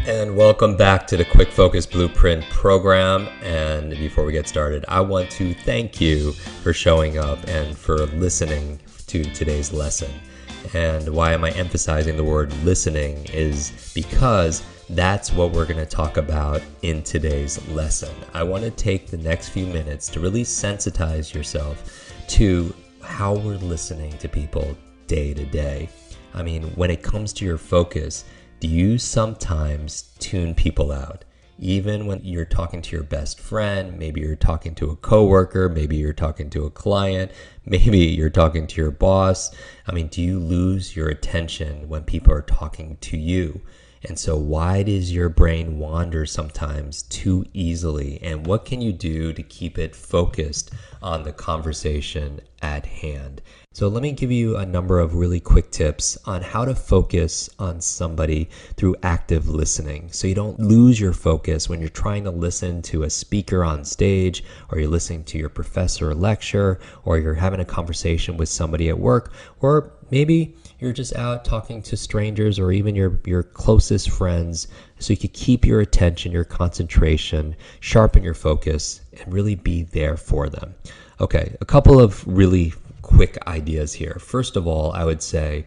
And welcome back to the Quick Focus Blueprint program. And before we get started, I want to thank you for showing up and for listening to today's lesson. And why am I emphasizing the word listening is because that's what we're going to talk about in today's lesson. I want to take the next few minutes to really sensitize yourself to how we're listening to people day to day. I mean, when it comes to your focus, do you sometimes tune people out? Even when you're talking to your best friend, maybe you're talking to a coworker, maybe you're talking to a client, maybe you're talking to your boss. I mean, do you lose your attention when people are talking to you? And so why does your brain wander sometimes too easily? And what can you do to keep it focused on the conversation at hand? So let me give you a number of really quick tips on how to focus on somebody through active listening. So you don't lose your focus when you're trying to listen to a speaker on stage, or you're listening to your professor lecture, or you're having a conversation with somebody at work, or maybe you're just out talking to strangers or even your closest friends, so you can keep your attention, your concentration, sharpen your focus, and really be there for them. Okay, a couple of really quick ideas here. First of all, I would say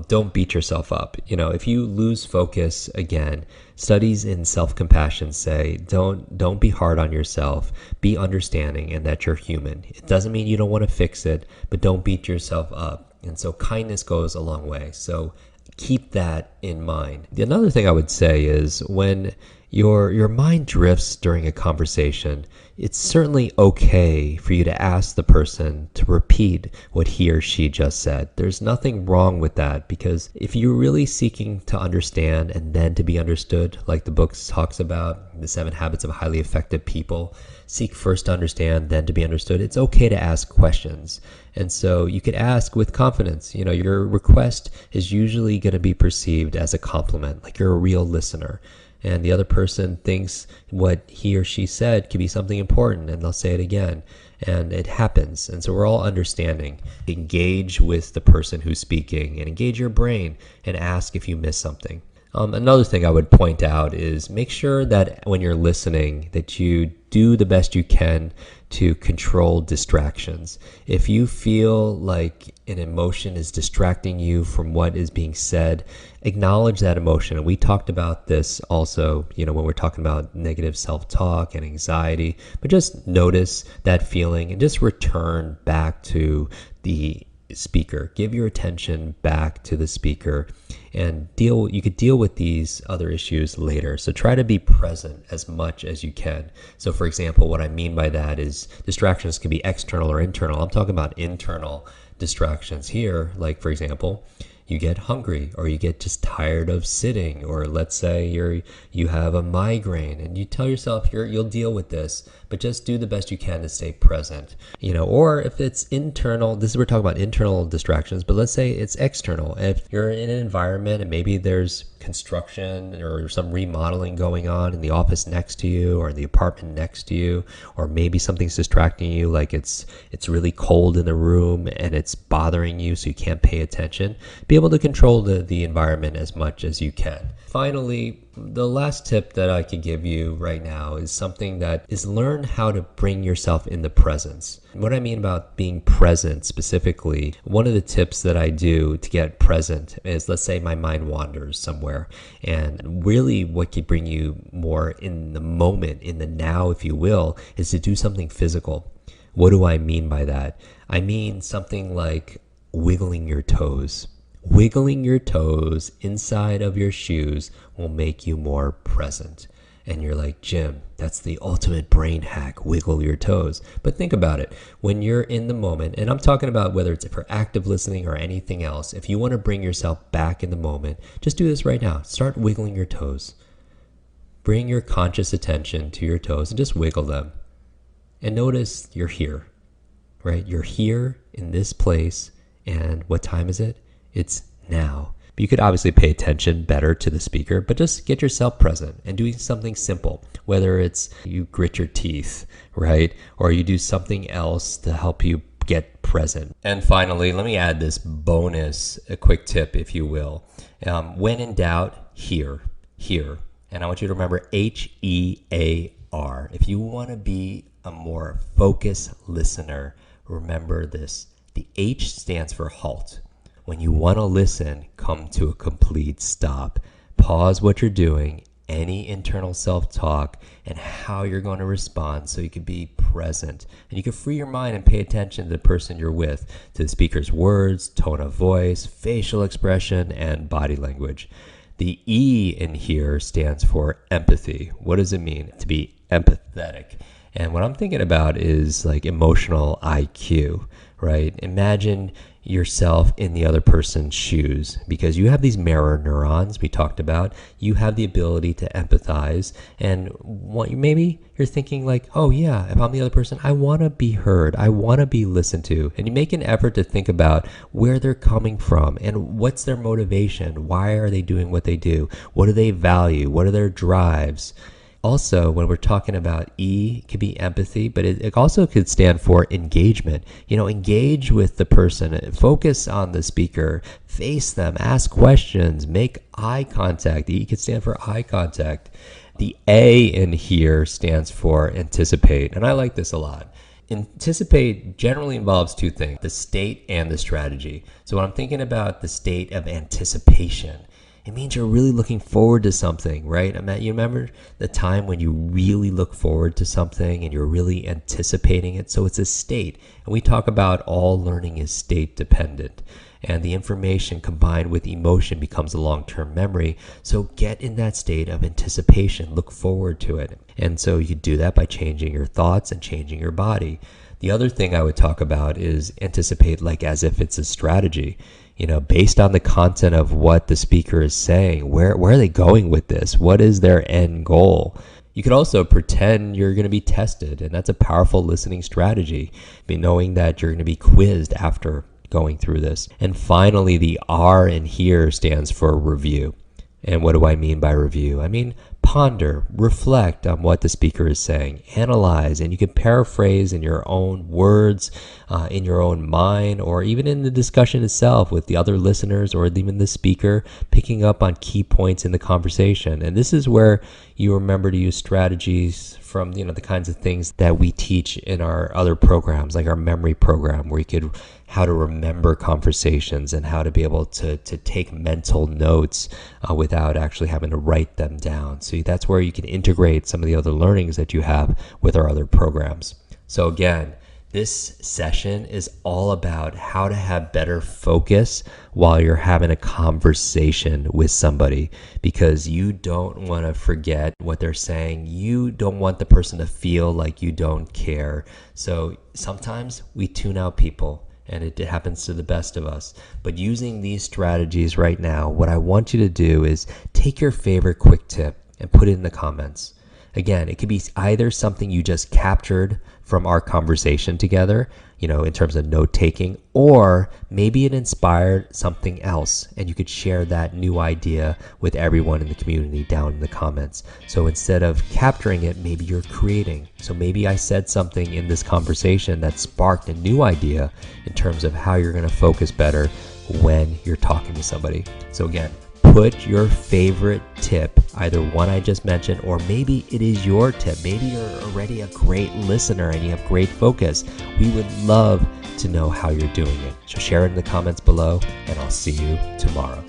don't beat yourself up. You know, if you lose focus, again, studies in self-compassion say don't be hard on yourself. Be understanding and that you're human. It doesn't mean you don't want to fix it, but don't beat yourself up. And so kindness goes a long way. So keep that in mind. Another thing I would say is when your mind drifts during a conversation, it's certainly okay for you to ask the person to repeat what he or she just said. There's nothing wrong with that, because if you're really seeking to understand and then to be understood, like the book talks about, the 7 Habits of Highly Effective People, seek first to understand, then to be understood. It's okay to ask questions. And so you could ask with confidence. You know, your request is usually going to be perceived as a compliment, like you're a real listener. And the other person thinks what he or she said could be something important, and they'll say it again. And it happens. And so we're all understanding. Engage with the person who's speaking and engage your brain and ask if you missed something. Another thing I would point out is make sure that when you're listening that you do the best you can to control distractions. If you feel like an emotion is distracting you from what is being said, acknowledge that emotion. And we talked about this also, you know, when we're talking about negative self-talk and anxiety, but just notice that feeling and just return back to the speaker. Give your attention back to the speaker and you could deal with these other issues later. So try to be present as much as you can. So for example, what I mean by that is distractions can be external or internal. I'm talking about internal distractions here. Like for example, you get hungry, or you get just tired of sitting, or let's say you have a migraine and you tell yourself you'll deal with this, but just do the best you can to stay present. You know, or if it's internal, we're talking about internal distractions, but let's say it's external. If you're in an environment and maybe there's construction or some remodeling going on in the office next to you or in the apartment next to you, or maybe something's distracting you, like it's really cold in the room and it's bothering you so you can't pay attention, be able to control the environment as much as you can. Finally, the last tip that I could give you right now is something that is learn how to bring yourself in the presence. What I mean about being present specifically, one of the tips that I do to get present is, let's say my mind wanders somewhere, and really what could bring you more in the moment, in the now, if you will, is to do something physical. What do I mean by that? I mean something like wiggling your toes. Wiggling your toes inside of your shoes will make you more present. And you're like, Jim, that's the ultimate brain hack, wiggle your toes. But think about it. When you're in the moment, and I'm talking about whether it's for active listening or anything else, if you want to bring yourself back in the moment, just do this right now. Start wiggling your toes. Bring your conscious attention to your toes and just wiggle them. And notice you're here, right? You're here in this place. And what time is it? It's now. But you could obviously pay attention better to the speaker, but just get yourself present and doing something simple, whether it's you grit your teeth, right? Or you do something else to help you get present. And finally, let me add this bonus, a quick tip, if you will. When in doubt, hear. And I want you to remember HEAR. If you want to be a more focused listener, remember this. The H stands for halt. When you want to listen, come to a complete stop. Pause what you're doing, any internal self-talk, and how you're going to respond so you can be present. And you can free your mind and pay attention to the person you're with, to the speaker's words, tone of voice, facial expression, and body language. The E in here stands for empathy. What does it mean to be empathetic? And what I'm thinking about is like emotional IQ, right? Imagine yourself in the other person's shoes, because you have these mirror neurons we talked about. You have the ability to empathize, and maybe you're thinking like, oh yeah, if I'm the other person, I want to be heard, I want to be listened to. And you make an effort to think about where they're coming from and what's their motivation, why are they doing what they do, what do they value, what are their drives. Also, when we're talking about E, it could be empathy, but it also could stand for engagement. Engage with the person, focus on the speaker, face them, ask questions, make eye contact. E could stand for eye contact. The A in here stands for anticipate, and I like this a lot. Anticipate generally involves two things, the state and the strategy. So when I'm thinking about the state of anticipation, it means you're really looking forward to something, right? You remember the time when you really look forward to something and you're really anticipating it? So it's a state. And we talk about all learning is state dependent. And the information combined with emotion becomes a long-term memory. So get in that state of anticipation. Look forward to it. And so you do that by changing your thoughts and changing your body. The other thing I would talk about is anticipate like as if it's a strategy. Based on the content of what the speaker is saying, where are they going with this? What is their end goal? You could also pretend you're going to be tested, and that's a powerful listening strategy, knowing that you're going to be quizzed after going through this. And finally, the R in here stands for review. And what do I mean by review? I mean, ponder, reflect on what the speaker is saying, analyze, and you can paraphrase in your own words, in your own mind, or even in the discussion itself with the other listeners or even the speaker, picking up on key points in the conversation. And this is where you remember to use strategies from the kinds of things that we teach in our other programs, like our memory program, where you could how to remember conversations and how to be able to take mental notes without actually having to write them down. So that's where you can integrate some of the other learnings that you have with our other programs. So again, this session is all about how to have better focus while you're having a conversation with somebody, because you don't want to forget what they're saying. You don't want the person to feel like you don't care. So sometimes we tune out people, and it happens to the best of us. But using these strategies right now, what I want you to do is take your favorite quick tip and put it in the comments. Again, it could be either something you just captured from our conversation together, in terms of note taking, or maybe it inspired something else and you could share that new idea with everyone in the community down in the comments. So instead of capturing it, maybe you're creating. So maybe I said something in this conversation that sparked a new idea in terms of how you're going to focus better when you're talking to somebody. So again, put your favorite tip, either one I just mentioned, or maybe it is your tip. Maybe you're already a great listener and you have great focus. We would love to know how you're doing it. So share it in the comments below, and I'll see you tomorrow.